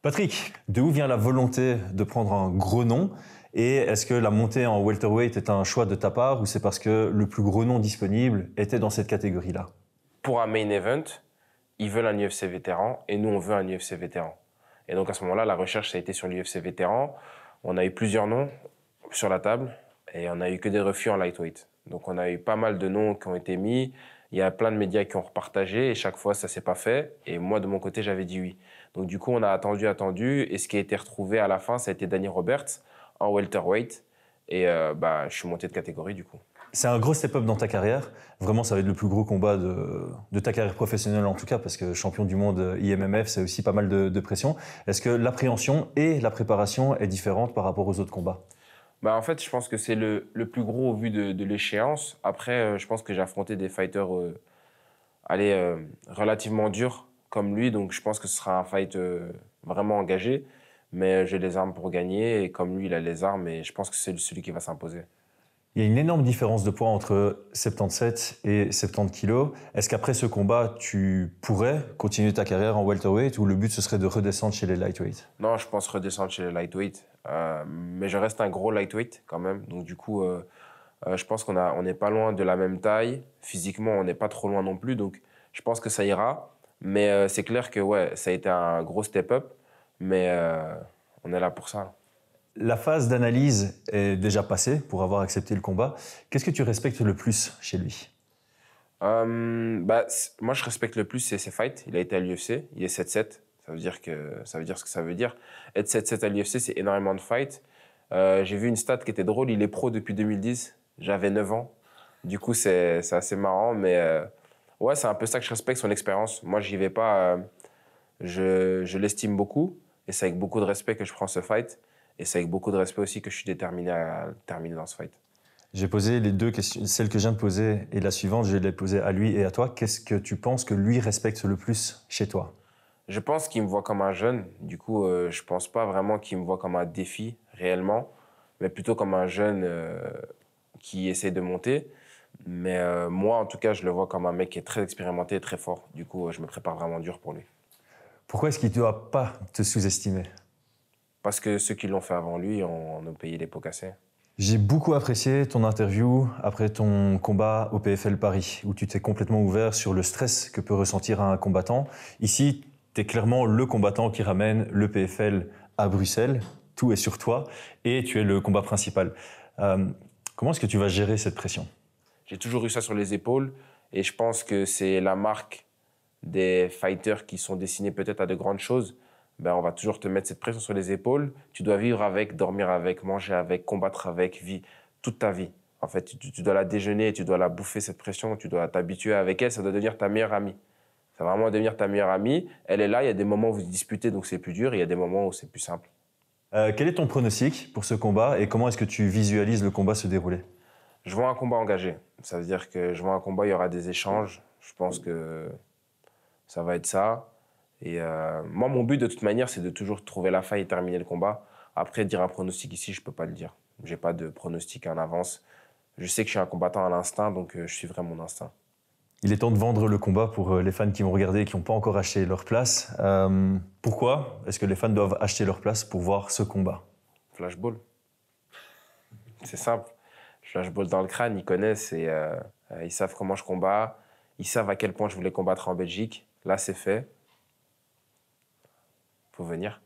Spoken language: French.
Patrick, de où vient la volonté de prendre un gros nom? Et est-ce que la montée en welterweight est un choix de ta part ou c'est parce que le plus gros nom disponible était dans cette catégorie-là? Pour un main event, ils veulent un UFC vétéran et nous, on veut un UFC vétéran. Et donc à ce moment-là, la recherche, ça a été sur l'UFC vétéran. On a eu plusieurs noms sur la table et on n'a eu que des refus en lightweight. Donc on a eu pas mal de noms qui ont été mis. Il y a plein de médias qui ont repartagé et chaque fois, ça ne s'est pas fait. Et moi, de mon côté, j'avais dit oui. Donc du coup, on a attendu. Et ce qui a été retrouvé à la fin, ça a été Danny Roberts en welterweight. Et je suis monté de catégorie du coup. C'est un gros step-up dans ta carrière. Vraiment, ça va être le plus gros combat de ta carrière professionnelle en tout cas, parce que champion du monde IMMF, c'est aussi pas mal de pression. Est-ce que l'appréhension et la préparation est différente par rapport aux autres combats? En fait, je pense que c'est le plus gros au vu de l'échéance. Après, je pense que j'ai affronté des fighters relativement durs comme lui, donc je pense que ce sera un fight vraiment engagé. Mais j'ai les armes pour gagner et comme lui, il a les armes et je pense que c'est celui qui va s'imposer. Il y a une énorme différence de poids entre 77 et 70 kilos. Est-ce qu'après ce combat, tu pourrais continuer ta carrière en welterweight ou le but ce serait de redescendre chez les lightweight? Non, je pense redescendre chez les lightweight, mais je reste un gros lightweight quand même. Donc du coup, je pense on n'est pas loin de la même taille. Physiquement, on n'est pas trop loin non plus. Donc je pense que ça ira. Mais c'est clair que ouais, ça a été un gros step-up. Mais on est là pour ça. La phase d'analyse est déjà passée pour avoir accepté le combat. Qu'est-ce que tu respectes le plus chez lui? Moi, je respecte le plus ses fights. Il a été à l'UFC, il est 7-7. Ça veut dire ce que ça veut dire. Être 7-7 à l'UFC, c'est énormément de fights. J'ai vu une stat qui était drôle. Il est pro depuis 2010. J'avais 9 ans. Du coup, c'est assez marrant. Mais ouais, c'est un peu ça que je respecte, son expérience. Moi, j'y vais pas. Je l'estime beaucoup. Et c'est avec beaucoup de respect que je prends ce fight. Et c'est avec beaucoup de respect aussi que je suis déterminé à terminer dans ce fight. J'ai posé les deux questions, celle que je viens de poser et la suivante, je l'ai posée à lui et à toi. Qu'est-ce que tu penses que lui respecte le plus chez toi? Je pense qu'il me voit comme un jeune. Du coup, je pense pas vraiment qu'il me voit comme un défi réellement, mais plutôt comme un jeune qui essaie de monter. Mais moi, en tout cas, je le vois comme un mec qui est très expérimenté et très fort. Du coup, je me prépare vraiment dur pour lui. Pourquoi est-ce qu'il ne doit pas te sous-estimer? Parce que ceux qui l'ont fait avant lui en ont payé les pots cassés. J'ai beaucoup apprécié ton interview après ton combat au PFL Paris, où tu t'es complètement ouvert sur le stress que peut ressentir un combattant. Ici, tu es clairement le combattant qui ramène le PFL à Bruxelles. Tout est sur toi et tu es le combat principal. Comment est-ce que tu vas gérer cette pression? J'ai toujours eu ça sur les épaules et je pense que c'est la marque des fighters qui sont destinés peut-être à de grandes choses. On va toujours te mettre cette pression sur les épaules. Tu dois vivre avec, dormir avec, manger avec, combattre avec, toute ta vie. En fait, tu dois la déjeuner, tu dois la bouffer, cette pression, tu dois t'habituer avec elle, ça doit devenir ta meilleure amie. Ça va vraiment devenir ta meilleure amie. Elle est là, il y a des moments où vous disputez, donc c'est plus dur, et il y a des moments où c'est plus simple. Quel est ton pronostic pour ce combat et comment est-ce que tu visualises le combat se dérouler? Je vois un combat engagé. Ça veut dire que je vois un combat, il y aura des échanges. Je pense que ça va être ça. Et moi, mon but, de toute manière, c'est de toujours trouver la faille et terminer le combat. Après, dire un pronostic ici, je ne peux pas le dire. Je n'ai pas de pronostic en avance. Je sais que je suis un combattant à l'instinct, donc je suivrai mon instinct. Il est temps de vendre le combat pour les fans qui vont regarder et qui n'ont pas encore acheté leur place. Pourquoi est-ce que les fans doivent acheter leur place pour voir ce combat? Flashball. C'est simple. Flashball dans le crâne, ils connaissent et ils savent comment je combats. Ils savent à quel point je voulais combattre en Belgique. Là, c'est fait. Faut venir.